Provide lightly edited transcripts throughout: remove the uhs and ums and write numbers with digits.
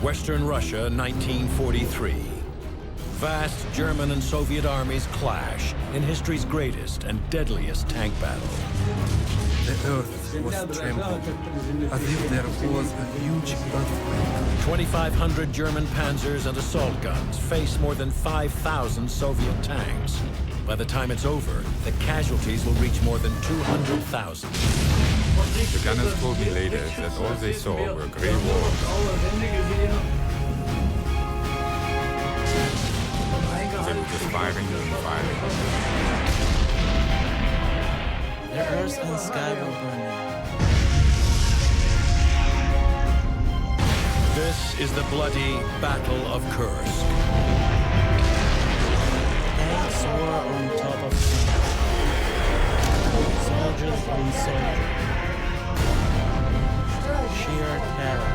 Western Russia, 1943. Vast German and Soviet armies clash in history's greatest and deadliest tank battle. The earth was trembling, as if there was a huge earthquake. 2,500 German panzers and assault guns face more than 5,000 Soviet tanks. By the time it's over, the casualties will reach more than 200,000. The gunners told me later that all they saw were grey walls. They were just firing and firing. The earth and sky were burning. This is the bloody Battle of Kursk. Tanks were on top of tanks. Soldiers on soldiers. Sheer terror.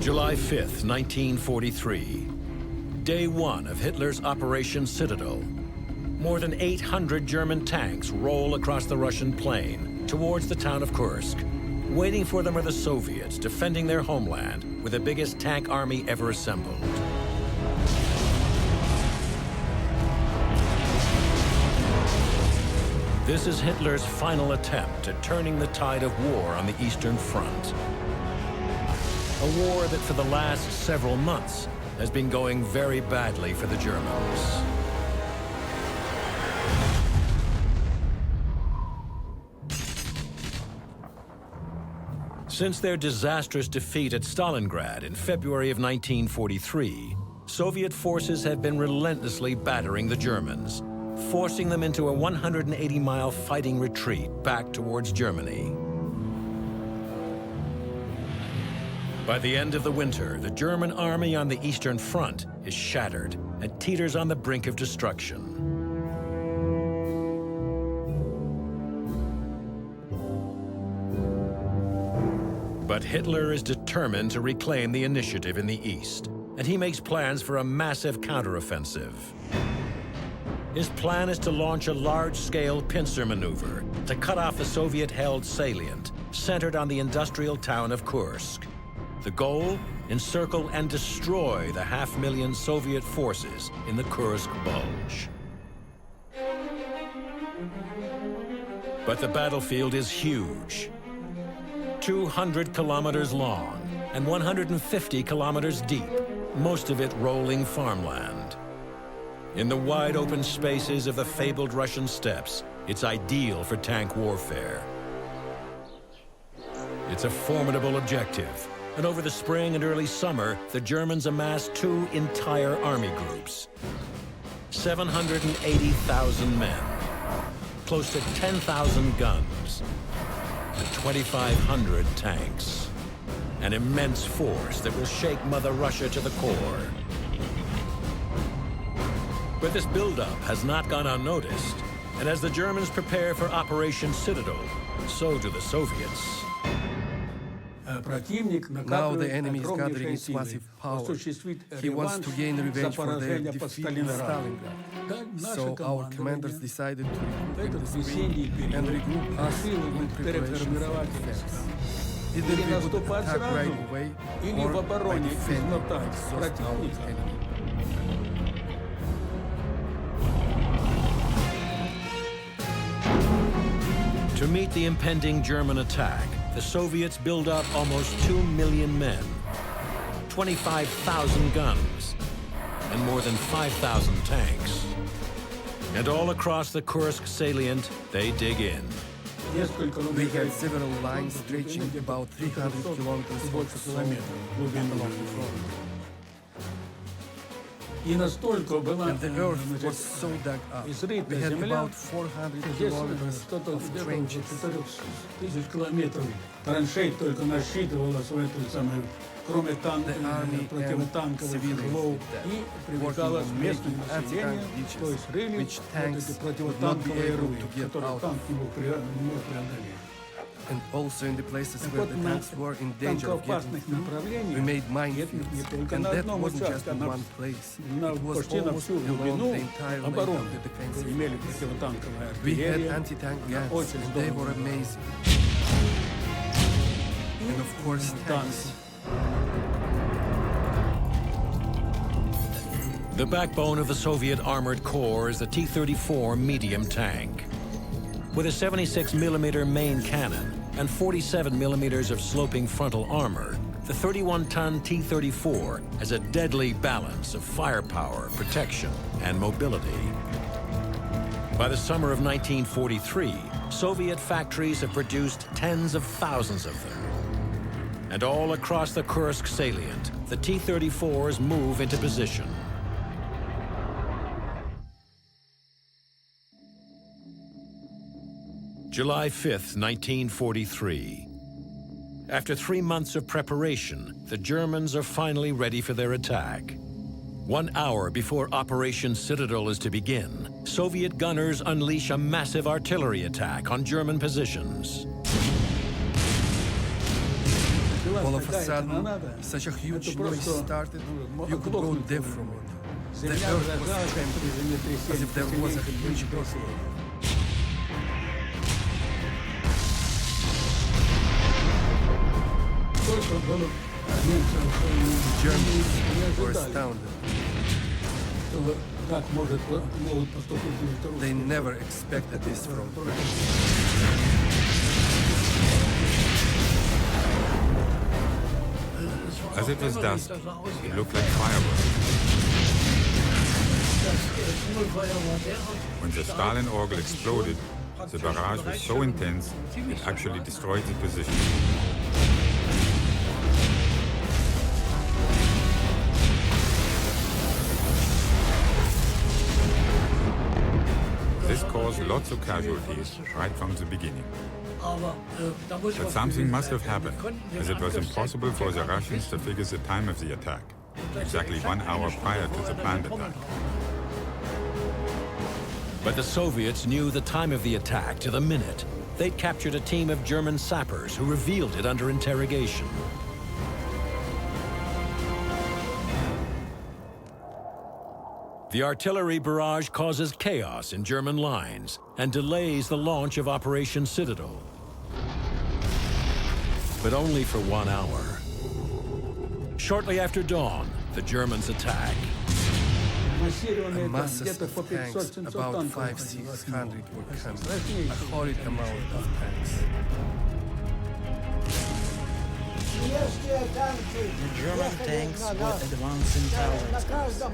July 5th, 1943. Day one of Hitler's Operation Citadel. More than 800 German tanks roll across the Russian plain towards the town of Kursk. Waiting for them are the Soviets defending their homeland with the biggest tank army ever assembled. This is Hitler's final attempt at turning the tide of war on the Eastern Front. A war that for the last several months has been going very badly for the Germans. Since their disastrous defeat at Stalingrad in February of 1943, Soviet forces have been relentlessly battering the Germans, forcing them into a 180-mile fighting retreat back towards Germany. By the end of the winter, the German army on the Eastern Front is shattered and teeters on the brink of destruction. But Hitler is determined to reclaim the initiative in the East, and he makes plans for a massive counteroffensive. His plan is to launch a large-scale pincer maneuver to cut off the Soviet-held salient, centered on the industrial town of Kursk. The goal? Encircle and destroy the 500,000 Soviet forces in the Kursk Bulge. But the battlefield is huge. 200 kilometers long and 150 kilometers deep, most of it rolling farmland. In the wide open spaces of the fabled Russian steppes, it's ideal for tank warfare. It's a formidable objective. And over the spring and early summer, the Germans amassed two entire army groups. 780,000 men, close to 10,000 guns, and 2,500 tanks. An immense force that will shake Mother Russia to the core. But this buildup has not gone unnoticed. And as the Germans prepare for Operation Citadel, so do the Soviets. Now the enemy is gathering its massive power. He wants to gain revenge for their defeat in Stalingrad. So our commanders decided to recruit in the spring and regroup us in preparation for defense. Either we would attack right away or by defending and exhaust our enemy. To meet the impending German attack, the Soviets build up almost 2 million men, 25,000 guns, and more than 5,000 tanks. And all across the Kursk salient, they dig in. We have several lines stretching about 300 kilometers or so along the front. And the earth was so dug up. We had about 400 kilometers of trenches. The army and civilians did that, working on making anti-tank ditches, which tanks would not be able to get out of. And also in the places where the tanks were in danger of getting through, we made minefields. And that wasn't just in one place. It was almost along the entire length of the defensive lines. We had anti-tank guns, and they were amazing. And of course, tanks. The backbone of the Soviet armored corps is the T-34 medium tank. With a 76mm main cannon and 47mm of sloping frontal armor, the 31-ton T-34 has a deadly balance of firepower, protection, and mobility. By the summer of 1943, Soviet factories have produced tens of thousands of them. And all across the Kursk salient, the T-34s move into position. July 5th, 1943. After 3 months of preparation, the Germans are finally ready for their attack. 1 hour before Operation Citadel is to begin, Soviet gunners unleash a massive artillery attack on German positions. All of a sudden, such a huge noise started, you could go deaf from it. The earth was trembling, as if there was a huge earthquake. The Germans were astounded. They never expected this from France. As it was dusk, it looked like fireworks. When the Stalin orgle exploded, the barrage was so intense, it actually destroyed the position. This caused lots of casualties right from the beginning. But something must have happened, as it was impossible for the Russians to figure the time of the attack, exactly 1 hour prior to the planned attack. But the Soviets knew the time of the attack to the minute. They'd captured a team of German sappers who revealed it under interrogation. The artillery barrage causes chaos in German lines and delays the launch of Operation Citadel. But only for 1 hour. Shortly after dawn, the Germans attack. Masses of tanks, about 500-600 were coming, a horrid amount of tanks. The German tanks were advancing towards us.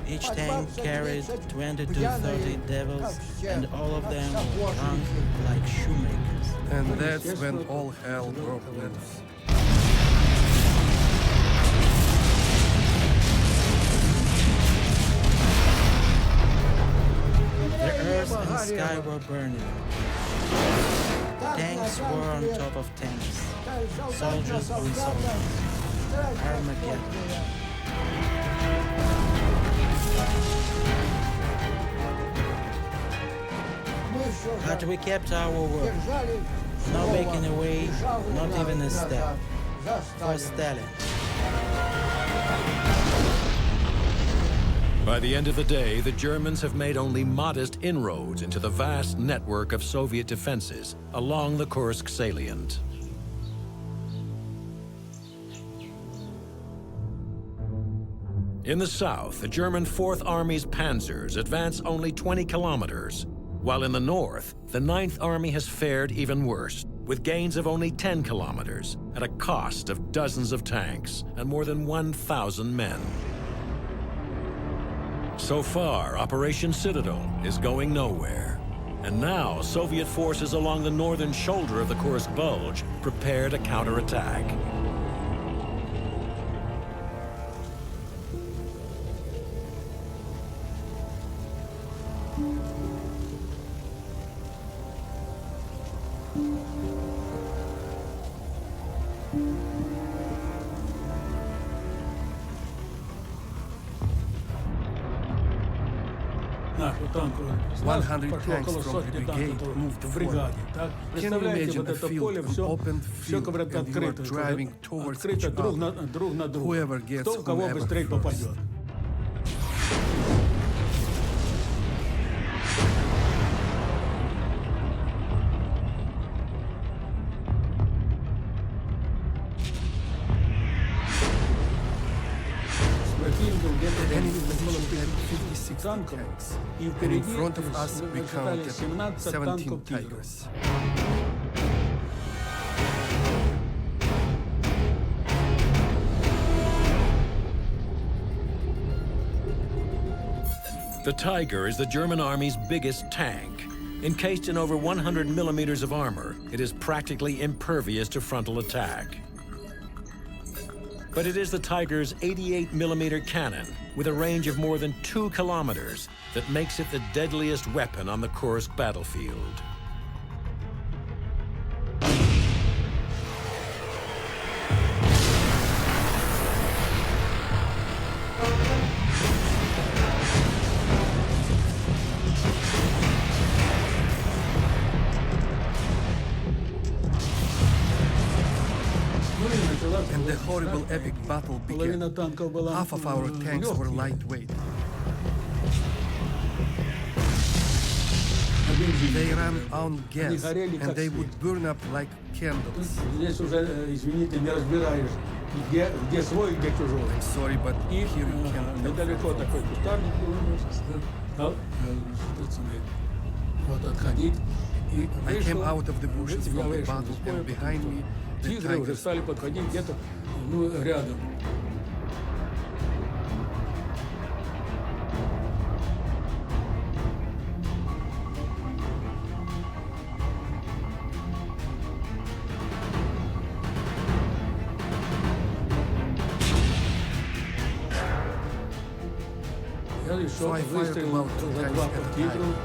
Each tank carried 20 to 30 devils, and all of them were drunk like shoemakers. And that's when all hell broke loose. The earth and sky were burning. Tanks were on top of tanks. Soldiers on soldiers. Armageddon. But we kept our word. No backing away, not even a step. For Stalin. By the end of the day, the Germans have made only modest inroads into the vast network of Soviet defenses along the Kursk salient. In the south, the German Fourth Army's panzers advance only 20 kilometers, while in the north, the Ninth Army has fared even worse, with gains of only 10 kilometers at a cost of dozens of tanks and more than 1,000 men. So far, Operation Citadel is going nowhere. And now, Soviet forces along the northern shoulder of the Kursk Bulge prepare to counterattack. 100 tanks from the brigade moved forward. Can you imagine a field, an open field, and you are driving towards each other? Whoever gets whoever first. The enemy position had 56 tanks, and in front of us we counted 17 Tigers. The Tiger is the German army's biggest tank. Encased in over 100 millimeters of armor, it is practically impervious to frontal attack. But it is the Tiger's 88-millimeter cannon, with a range of more than 2 kilometers, that makes it the deadliest weapon on the Kursk battlefield. And the horrible epic battle began. Half of our tanks were lightweight. They ran on gas, and they would burn up like candles. I'm sorry, but here you can't tell. I came out of the bushes from the battle, and behind me, the Tigers стали подходить где-то рядом. So I fired about 2 times at a time.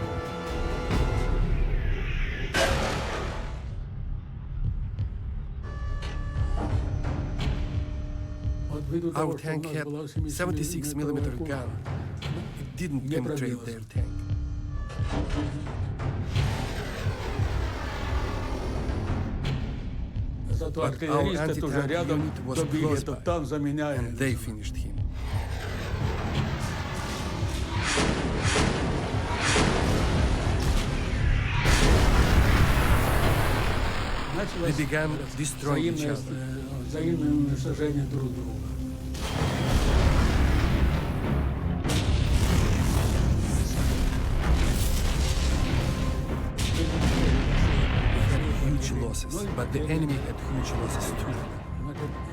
Our tank had 76-millimeter gun. It didn't penetrate their tank. But our anti-tank unit was close by, and they finished him. They began destroying each other. Huge losses, but the enemy had huge losses too.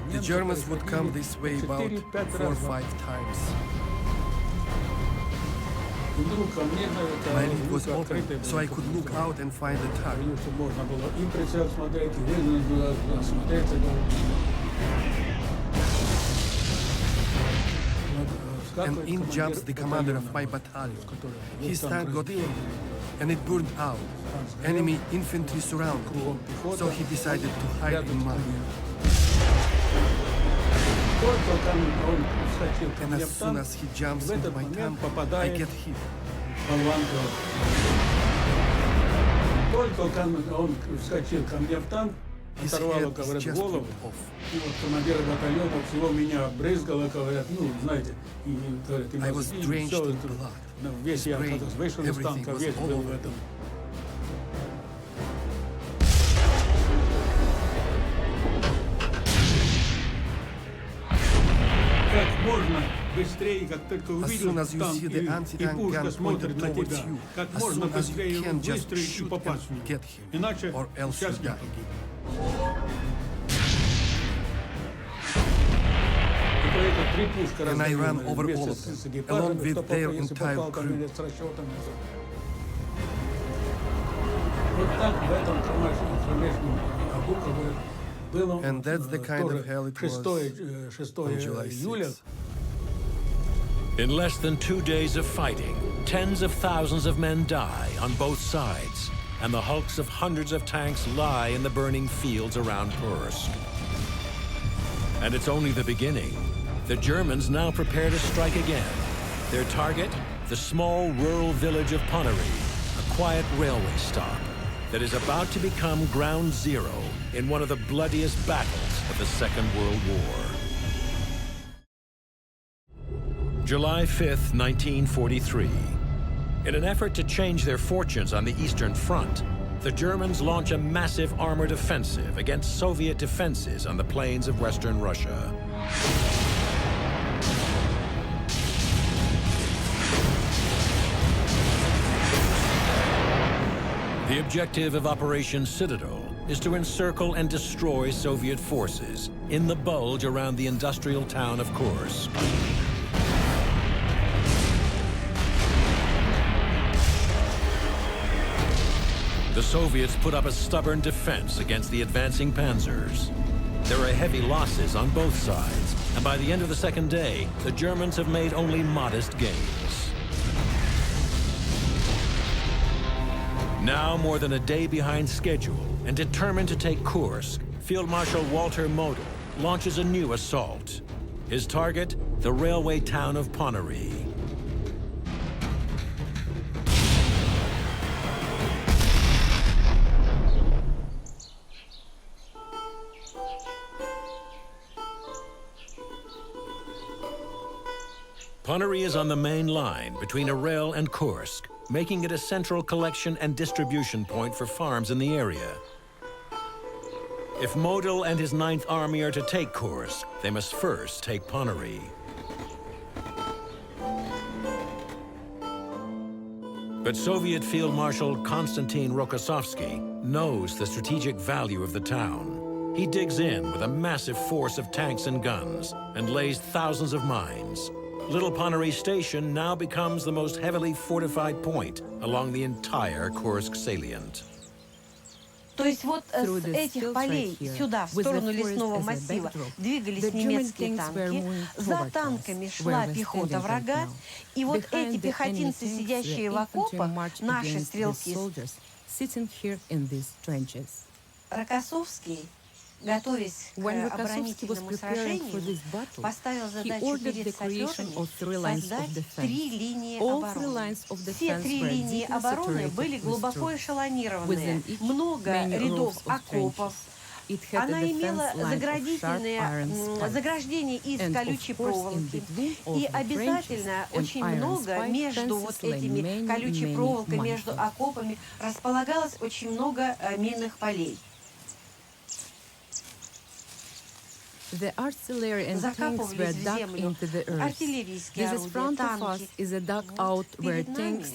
The Germans would come this way about 4 or 5 times. My lead was open, so I could look out and find the target. And in jumps the commander of my battalion. His tank got hit, and it burned out. Enemy infantry surrounded him, so he decided to hide in mine. And as soon as he jumps into my tank, I get hit. His head is just ripped off. I was drenched in blood. His brain, everything was all over. As soon as you see the anti-tank gun pointed towards you, as soon as you can, just shoot and get him, or else you die. And I ran over all of them, along with their entire crew. And that's the kind of hell it was on July 6th. In less than 2 days of fighting, tens of thousands of men die on both sides, and the hulks of hundreds of tanks lie in the burning fields around Kursk. And it's only the beginning. The Germans now prepare to strike again. Their target, the small rural village of Ponyri, a quiet railway stop that is about to become ground zero in one of the bloodiest battles of the Second World War. July 5th, 1943. In an effort to change their fortunes on the Eastern Front, the Germans launch a massive armored offensive against Soviet defenses on the plains of Western Russia. The objective of Operation Citadel is to encircle and destroy Soviet forces in the bulge around the industrial town of Kursk. The Soviets put up a stubborn defense against the advancing panzers. There are heavy losses on both sides, and by the end of the second day, the Germans have made only modest gains. Now, more than a day behind schedule, and determined to take Kursk, Field Marshal Walter Model launches a new assault. His target, the railway town of Ponyri. Ponyri is on the main line between Arel and Kursk, making it a central collection and distribution point for farms in the area. If Model and his 9th Army are to take Kursk, they must first take Ponyri. But Soviet Field Marshal Konstantin Rokossovsky knows the strategic value of the town. He digs in with a massive force of tanks and guns and lays thousands of mines. Little Ponyri Station now becomes the most heavily fortified point along the entire Kursk salient. То есть вот с этих полей сюда, в сторону лесного массива, двигались немецкие танки, за танками шла пехота врага, и вот эти пехотинцы, сидящие в окопах, наши стрелки. Рокоссовский, готовясь к оборонительному сражению, поставил задачу перед саперами создать 3 линии обороны. Все 3 линии обороны были глубоко эшелонированные, много рядов окопов. Она имела заграждение из колючей проволоки. И обязательно очень много между вот этими колючей проволокой, между окопами располагалось очень много минных полей. Закапывались в землю артиллерийские орудия, танки. Перед нами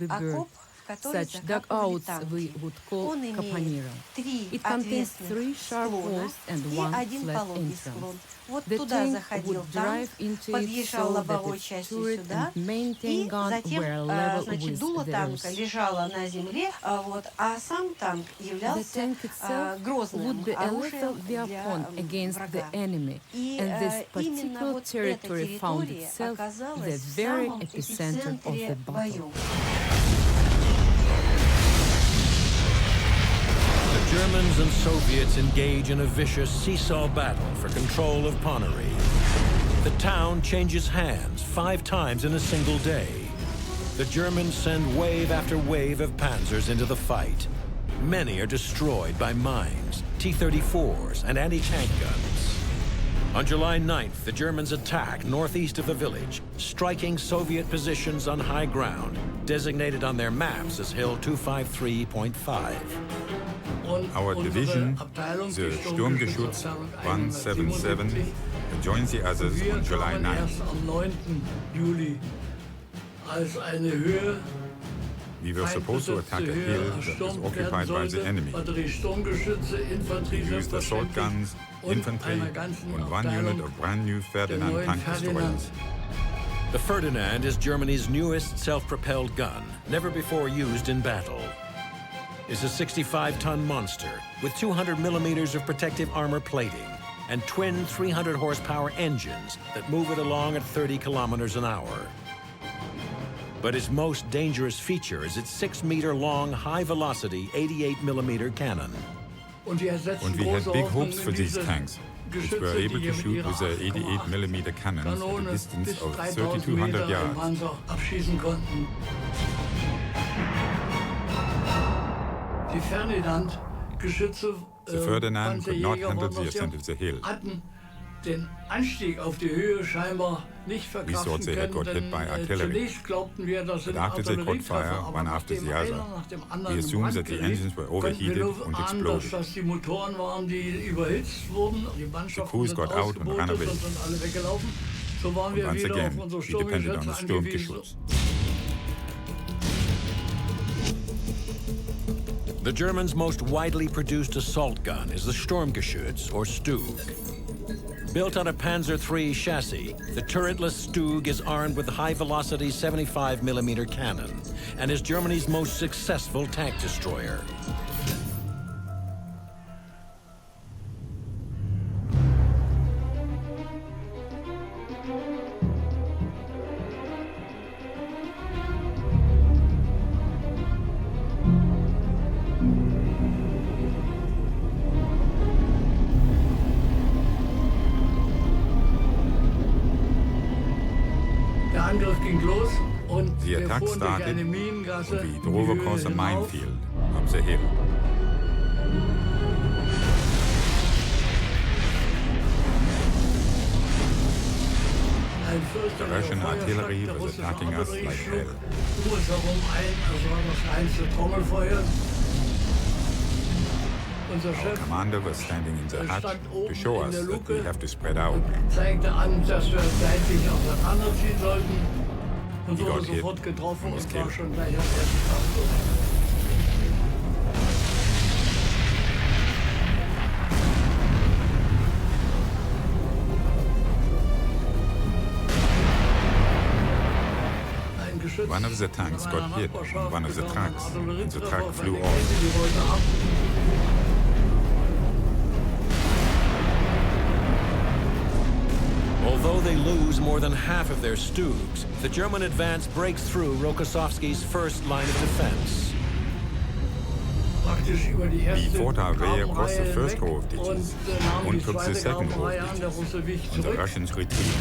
окоп, который закапывали танки. Он имеет 3 ответственных склона и 1 пологий склон. Вот туда заходил танк, подъезжал лобовой частью сюда, и затем, значит, дуло танка лежало на земле, а сам танк являлся грозным оружием для врага. И именно вот эта территория оказалась в самом эпицентре боев. The Germans and Soviets engage in a vicious seesaw battle for control of Ponyri. The town changes hands 5 times in a single day. The Germans send wave after wave of panzers into the fight. Many are destroyed by mines, T-34s, and anti-tank guns. On July 9th, the Germans attack northeast of the village, striking Soviet positions on high ground, designated on their maps as Hill 253.5. Our division, the Sturmgeschütz 177, joins the others on July 9th. We were supposed to attack a hill that was occupied by the enemy. We used assault guns, infantry, and 1 unit of brand new Ferdinand tank destroyers. The Ferdinand is Germany's newest self-propelled gun, never before used in battle. It's a 65-ton monster with 200 millimeters of protective armor plating and twin 300-horsepower engines that move it along at 30 kilometers an hour. But its most dangerous feature is its 6-meter-long, high-velocity 88-millimeter cannon. And we had big hopes for these tanks. which were able to shoot with their 88mm cannons at a distance of 3,200 yards. The Ferdinand could not handle the ascent of the hill. We thought they had got hit by artillery, but after they caught fire, one after the other, we assumed that the engines were overheated and exploded. The crews got out and ran away. And once again, we depended on the Sturmgeschütz. The Germans' most widely produced assault gun is the Sturmgeschütz, or Stug. Built on a Panzer III chassis, the turretless Stug is armed with a high-velocity 75mm cannon and is Germany's most successful tank destroyer. The attack started, and we drove across a minefield up the hill. The Russian artillery was attacking us like hell. Our commander was standing in the hut to show us that we have to spread out. He got hit and was killed. One of the tanks got hit on one of the trucks, and the truck flew off. Although they lose more than half of their Stugs, the German advance breaks through Rokossovsky's first line of defense. We fought our way across the first row of ditches and took the second row of ditches, and the Russians retreated.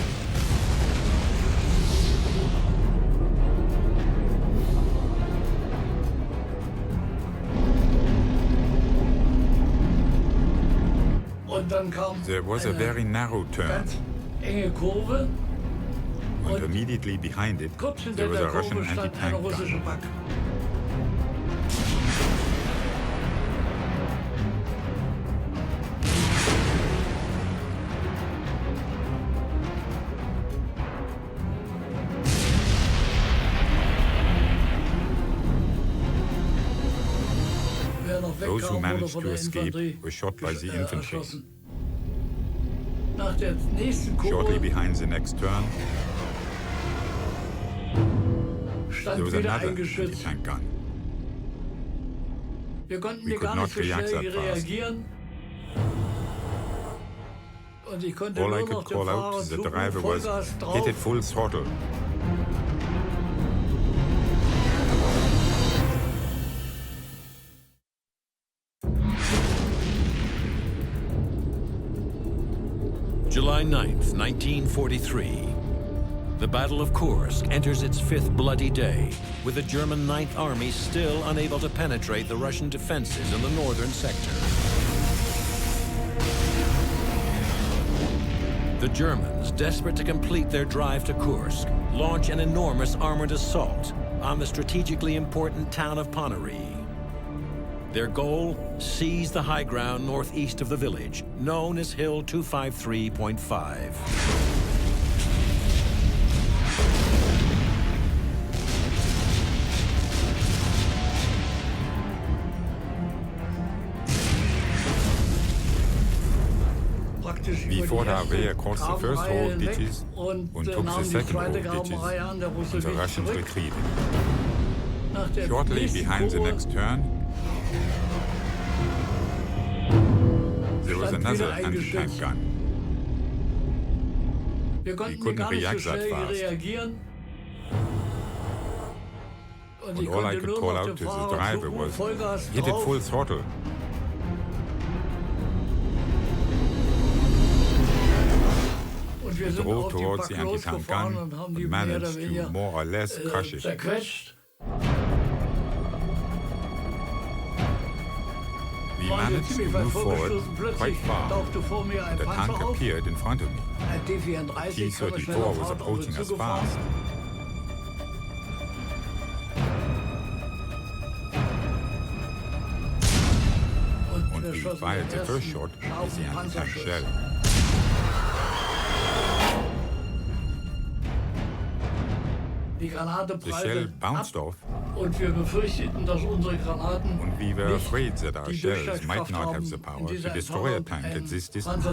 There was a very narrow turn, and immediately behind it, there was a Russian anti-tank gun. Those who managed to escape were shot by the infantry. Shortly behind the next turn, there was another anti-tank gun. We could not react that fast. All I could call out to the driver was, hit it full throttle. July 9th, 1943. The Battle of Kursk enters its fifth bloody day, with the German Ninth Army still unable to penetrate the Russian defenses in the northern sector. The Germans, desperate to complete their drive to Kursk, launch an enormous armored assault on the strategically important town of Ponyri. Their goal, seize the high ground northeast of the village, known as Hill 253.5. We fought our way across the first row of ditches and took the second row of ditches, and the Russians retreated. Shortly behind the next turn, there was another anti-tank gun. We couldn't react that fast. And all I could call out to the driver was, hit it full throttle. drove towards the anti-tank gun and managed to more or less crush it. We managed to move forward quite far. The tank appeared in front of me. The T-34 was approaching us fast. And we fired the first shot with the anti-tank shell. The shell bounced off, and we were afraid that our shells might not have the power to destroy a tank at this distance.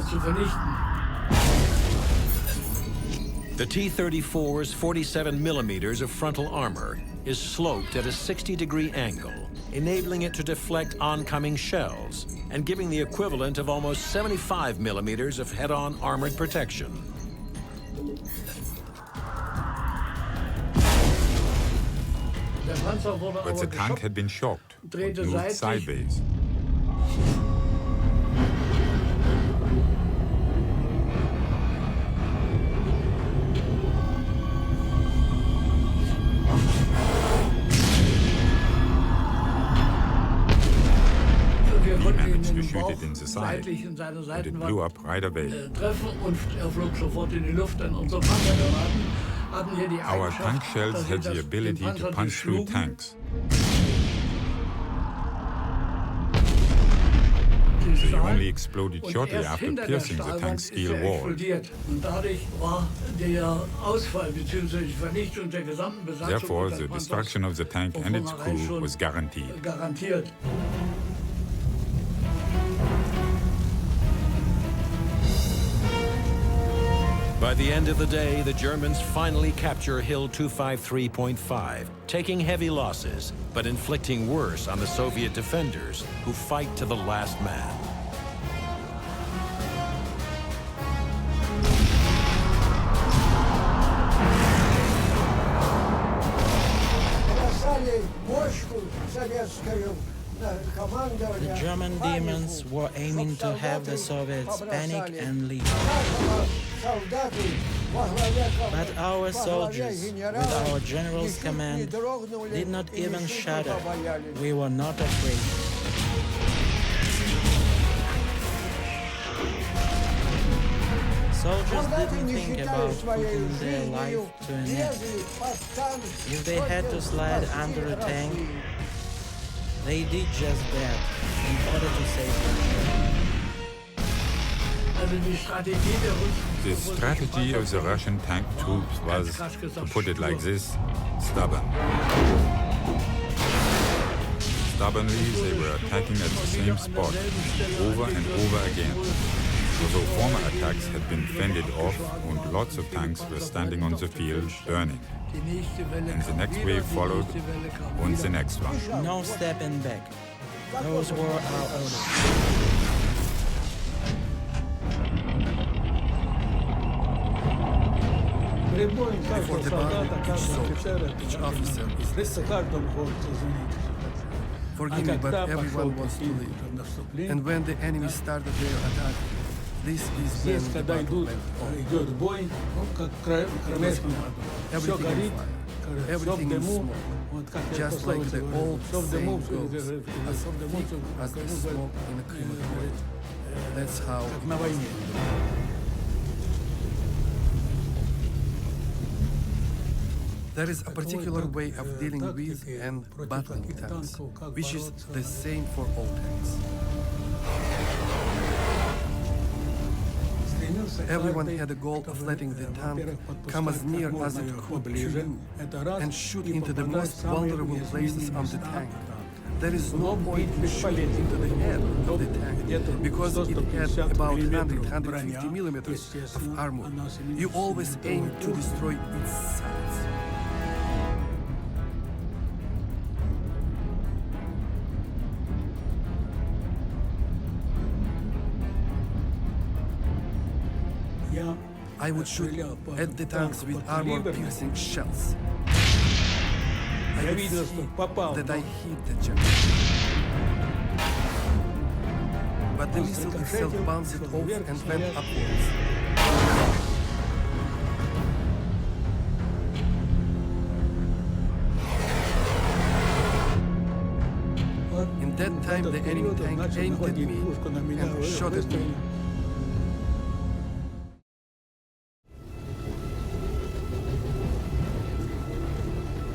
The T-34's 47 millimeters of frontal armor is sloped at a 60-degree angle, enabling it to deflect oncoming shells and giving the equivalent of almost 75 millimeters of head-on armored protection. But the tank had been shocked and moved sideways. We managed to shoot it in the side, and it blew up right away. Our tank shells had the ability to punch through tanks. They only exploded shortly after piercing the tank's steel wall. Therefore, the destruction of the tank and its crew was guaranteed. By the end of the day, the Germans finally capture Hill 253.5, taking heavy losses, but inflicting worse on the Soviet defenders, who fight to the last man. The German demons were aiming to have the Soviets panic and leave. But our soldiers, with our general's command, did not even shudder. We were not afraid. Soldiers didn't think about putting their life to an end. If they had to slide under a tank, they did just that in order to save them. The strategy of the Russian tank troops was, to put it like this, stubborn. Stubbornly, they were attacking at the same spot, over and over again. Although former attacks had been fended off and lots of tanks were standing on the field, burning. And the next wave followed, and the next one. No stepping back. Those were our orders. Before the battle, each soldier, each officer is the same. Forgive me, but everyone wants to live. And when the enemy started their attack, this is when the battle went on. Everything in fire, everything in smoke, just like the old saying goes, as thick as the smoke in a crematorium. That's how it was. There is a particular way of dealing with and battling tanks, which is the same for all tanks. Everyone had a goal of letting the tank come as near as it could to you and shoot into the most vulnerable places on the tank. There is no point in shooting into the head of the tank because it had about 100-150 millimeters of armor. You always aim to destroy its sides. I would shoot at the tanks with armor-piercing shells. I would see that I hit the German. But the missile itself bounced off and went upwards. time the enemy tank aimed at me and shot at me.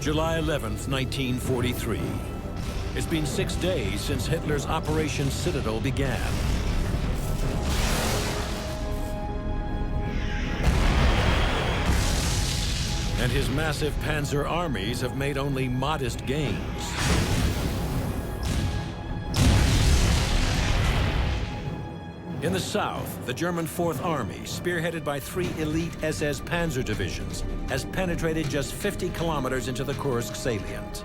July 11th, 1943. It's been 6 days since Hitler's Operation Citadel began. And his massive panzer armies have made only modest gains. In the south, the German Fourth Army, spearheaded by 3 elite SS Panzer divisions, has penetrated just 50 kilometers into the Kursk salient.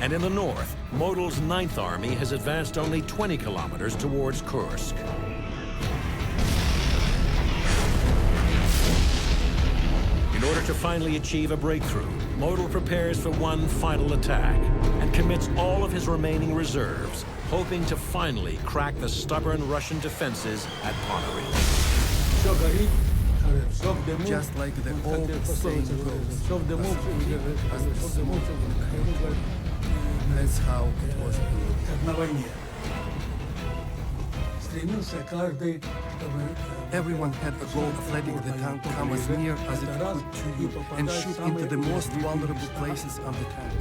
And in the north, Model's Ninth Army has advanced only 20 kilometers towards Kursk. In order to finally achieve a breakthrough, Model prepares for one final attack and commits all of his remaining reserves, hoping to finally crack the stubborn Russian defenses at Ponyri. Just like the old saying goes, that's how it was. Everyone had a goal of letting the tank come as near as it could to you and shoot into the most vulnerable places on the tank.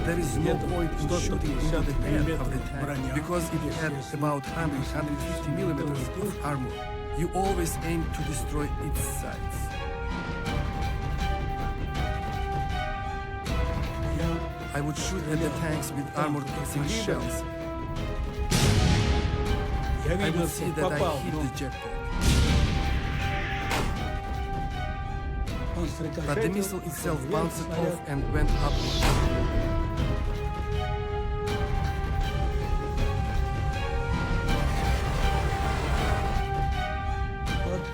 There is no point in shooting into the head of the tank because it had about 150 millimeters of armor. You always aim to destroy its sides. I would shoot at the tanks with armor-piercing shells. I would see that I hit the jackpot. But the missile itself bounced off and went upward.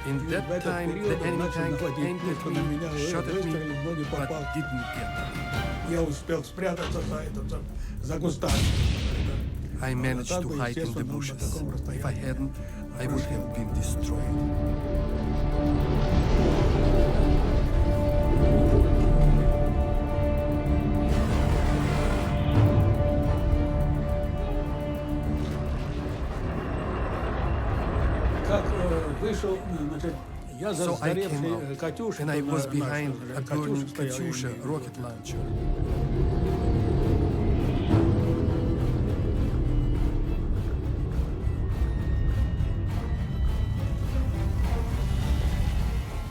In that time, the enemy tank aimed at me, shot at me, but didn't get me. I managed to hide in the bushes. If I hadn't, I would have been destroyed. So I came out, and I was behind a burning Katyusha rocket launcher.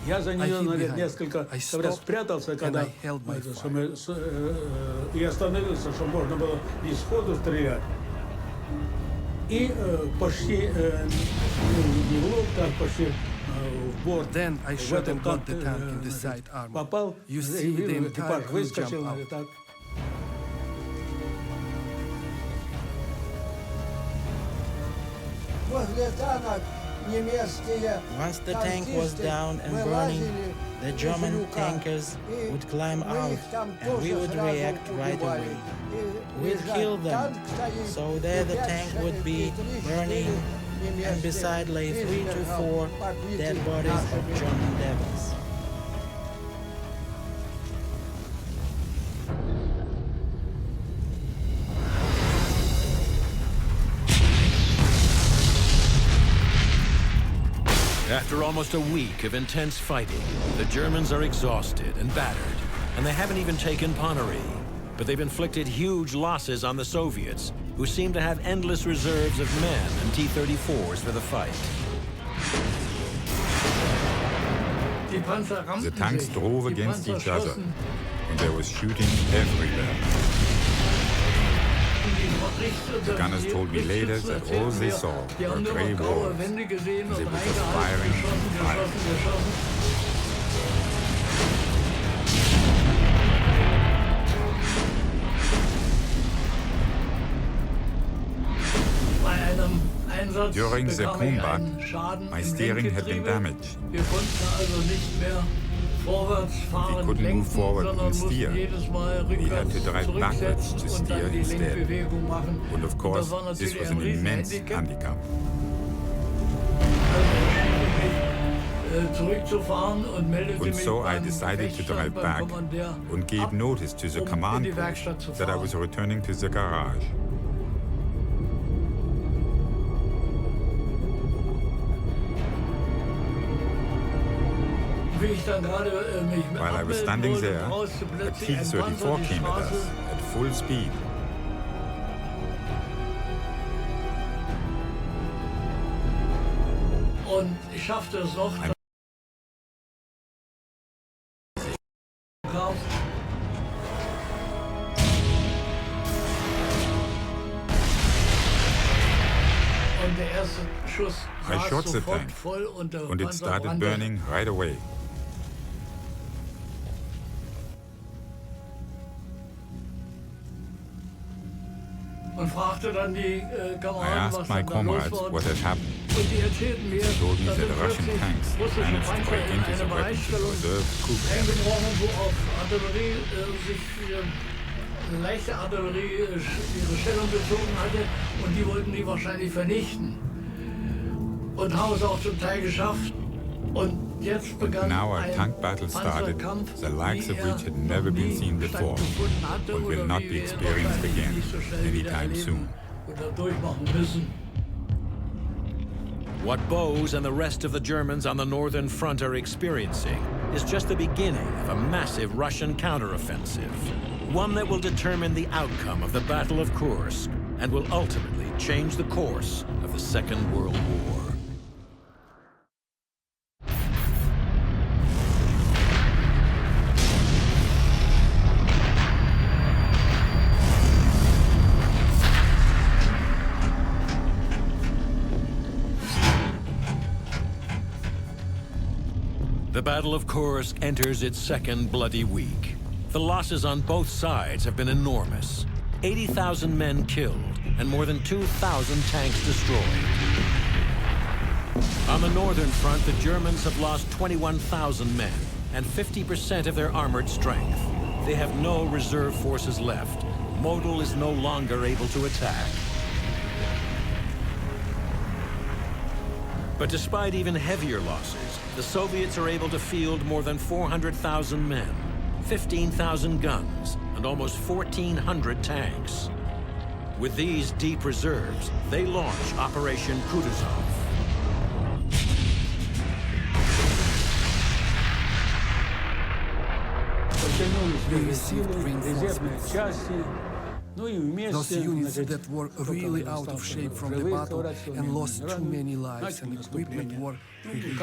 Я за нее несколько раз спрятался, когда и остановился, что можно было и сходу стрелять. И почти не в лоб, так почти в борт. Then I shot and got the tank in the side armor. Попал, you see the entire crew jump out. Так. Возле танок. Once the tank was down and burning, the German tankers would climb out and we would react right away. We'd kill them, so there the tank would be burning and beside lay 3 to 4 dead bodies of German devils. After almost a week of intense fighting, the Germans are exhausted and battered, and they haven't even taken Ponyri. But they've inflicted huge losses on the Soviets, who seem to have endless reserves of men and T-34s for the fight. The tanks drove against each other, and there was shooting everywhere. The gunners told me later that all they saw were grey walls, and they were just firing and firing. During the combat, my steering had been damaged. We couldn't move forward and steer. We had to drive backwards to steer instead. And of course, this was an immense handicap. And so I decided to drive back and gave notice to the command post that I was returning to the garage. While I was standing there, a T-34 came at us at full speed. I shot the tank, and it started burning right away. I asked my comrades what had happened. They told me that the Russian tanks managed to break into the weapons reserve leichte Artillerie ihre Stellung bezogen hatte und die wollten die wahrscheinlich vernichten. Und haben es auch zum Teil geschafft. Und jetzt begann now our tank battle started, the likes of which had never been seen before and will not be experienced again anytime soon. What Bose and the rest of the Germans on the northern front are experiencing is just the beginning of a massive Russian counteroffensive, one that will determine the outcome of the Battle of Kursk and will ultimately change the course of the Second World War. The Battle of Kursk enters its second bloody week. The losses on both sides have been enormous. 80,000 men killed and more than 2,000 tanks destroyed. On the northern front, the Germans have lost 21,000 men and 50% of their armored strength. They have no reserve forces left. Model is no longer able to attack. But despite even heavier losses, the Soviets are able to field more than 400,000 men, 15,000 guns, and almost 1,400 tanks. With these deep reserves, they launch Operation Kutuzov. We received reinforcements. Those units that were really out of shape from the battle and lost too many lives and equipment were relieved.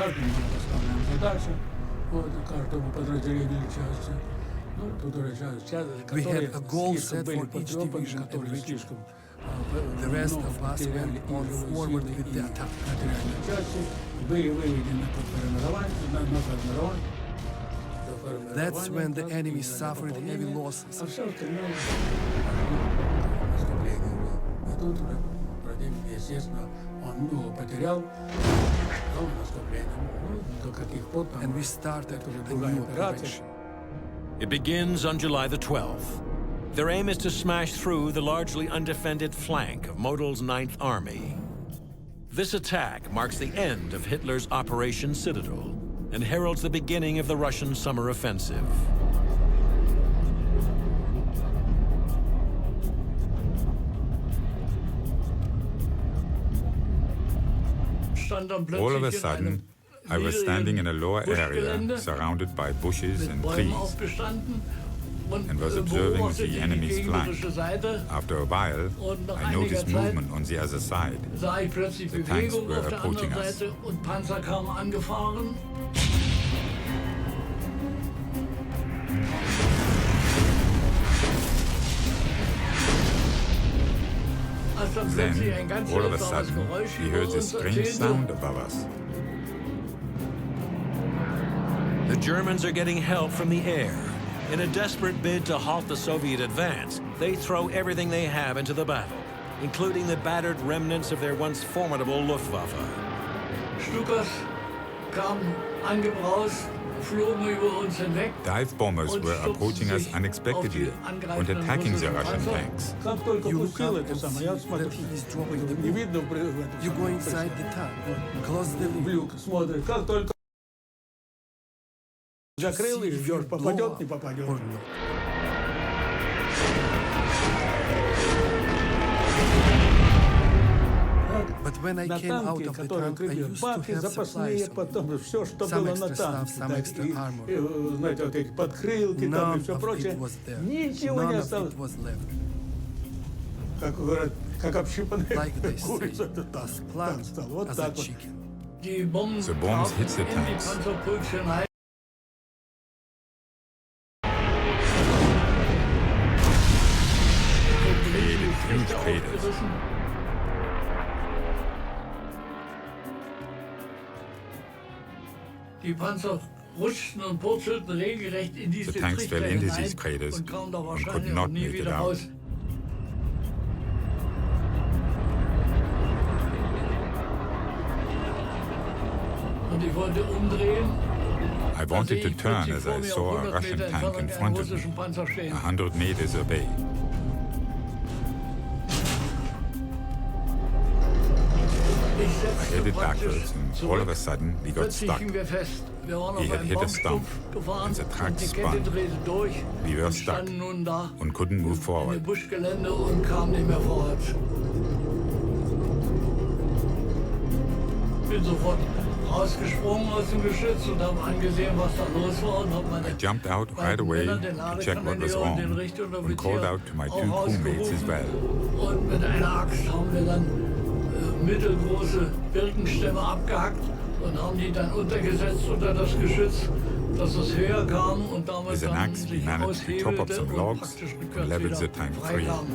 We had a goal set for each division and region. The rest of us went on forward with the attack. That's when the enemy suffered heavy losses. And we started a new operation. It begins on July the 12th. Their aim is to smash through the largely undefended flank of Model's 9th Army. This attack marks the end of Hitler's Operation Citadel and heralds the beginning of the Russian summer offensive. All of a sudden, I was standing in a lower area surrounded by bushes and trees and was observing the enemy's flank. After a while, I noticed movement on the other side. The tanks were approaching us. Then, all of a sudden, we heard this strange sound above us. The Germans are getting help from the air. In a desperate bid to halt the Soviet advance, they throw everything they have into the battle, including the battered remnants of their once formidable Luftwaffe. Dive bombers were approaching us unexpectedly and attacking the Russian tanks. You look up and see that he is dropping the bomb. You go inside the tank, close the lid. Закрыл и ждешь, попадет, не попадет. But when I came out of the tank, I used to have supplies потом все, что some было на extra stuff, танке. some extra armor. Знаете, вот эти подкрылки там и None все of прочее. it was there. Ничего не None of осталось. it was left. Как говорят, как общипанная Like they say, курица. Это так, as так flat стало. Вот as a так вот. chicken. Die Bomben The bombs hit the trafen in die tanks. Panzerbrötchen ein. Created huge craters. Aufgerissen. Die Panzer rutschten und purzelten regelrecht in diese The tanks Trichter fell into hinein these craters und kamen da and wahrscheinlich could not auch nie make it wieder out. raus. Und ich wollte umdrehen. I wanted to turn as I saw a Russian tank in front of me, 100 meters away. I headed backwards and all of a sudden we got stuck. He had hit a stump and the truck spun. We were stuck and couldn't move forward. Buschgelände und kamen nicht mehr vorwärts. Bin sofort rausgesprungen aus dem Geschütz und habe angesehen, was da los war und habe meine I jumped out right away to check what was wrong and called out to my two crewmates as well. Und mit einer Axt haben wir dann mittelgroße Birkenstämme abgehackt und haben die dann untergesetzt unter das Geschütz, dass es höher kam und damit With an dann axe we sich managed to chop up aushebelte some und logs praktisch and rückwärts leveled wieder the tank free. freikam.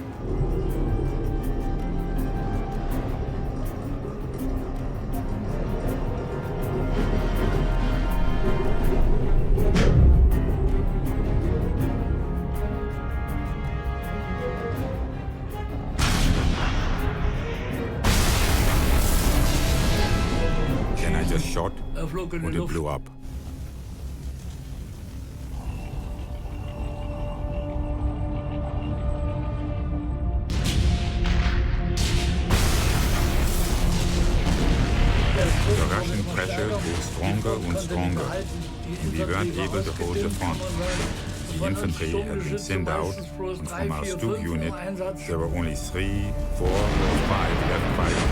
Then I just shot Flog in die and it Luft. blew up. The Russian pressure grew stronger and stronger, and we weren't able to hold the front. The infantry had been thinned out, and from our Stug unit, there were only 3, 4, or 5 left fighting.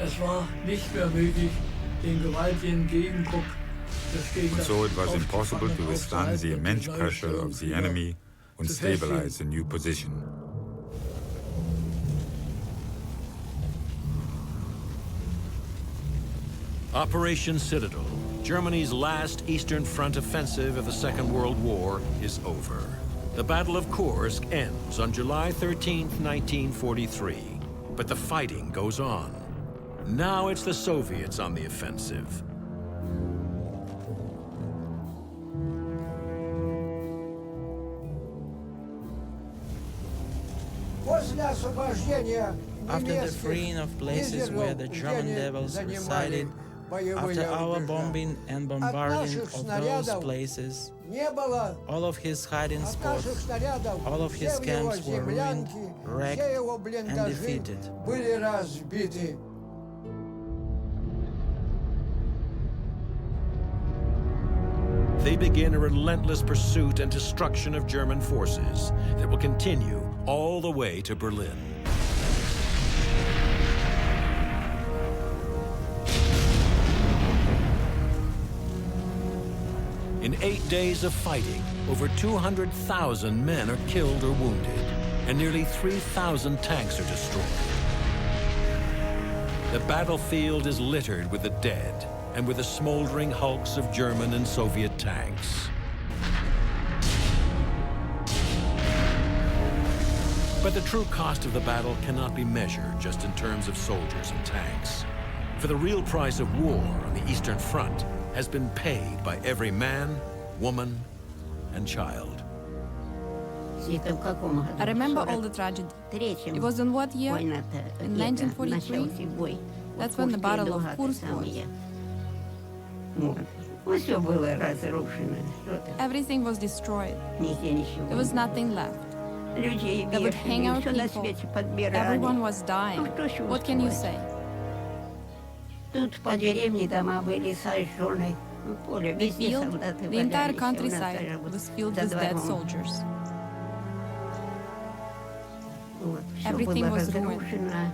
Es war nicht mehr möglich, den gewaltigen Gegendruck des And Gegners so it was aufzufangen impossible to und withstand the aufzuhalten immense und pressure of the enemy and zu festigen. stabilize the new position. Operation Citadel, Germany's last Eastern Front offensive of the Second World War, is over. The Battle of Kursk ends on July 13, 1943. But the fighting goes on. Now it's the Soviets on the offensive. After the freeing of places where the German devils resided, after our bombing and bombarding of those places, all of his hiding spots, all of his camps were ruined, wrecked, and defeated. They begin a relentless pursuit and destruction of German forces that will continue all the way to Berlin. In 8 days of fighting, over 200,000 men are killed or wounded, and nearly 3,000 tanks are destroyed. The battlefield is littered with the dead and with the smoldering hulks of German and Soviet tanks. But the true cost of the battle cannot be measured just in terms of soldiers and tanks. For the real price of war on the Eastern Front has been paid by every man, woman, and child. I remember all the tragedy. It was in what year? In 1943? That's when the Battle of Kursk was. Everything was destroyed. There was nothing left. They would hang out people. Everyone was dying. What can you say? The field, the entire countryside was filled with dead soldiers. Everything was ruined.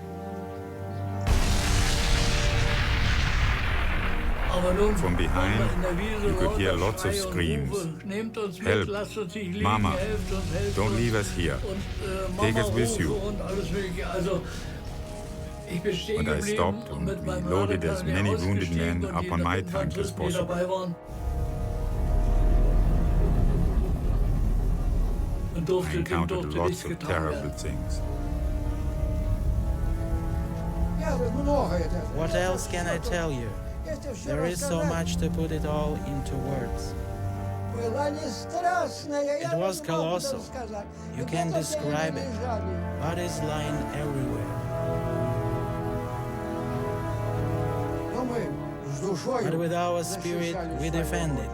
From behind, you could hear lots of screams. Help! Mama! Don't leave us here. Take us with you. And I stopped and we loaded as many wounded men up on my tank as possible. I encountered lots of terrible things. What else can I tell you? There is so much to put it all into words. It was colossal. You can't describe it. Bodies lying everywhere. But with our spirit, we defended.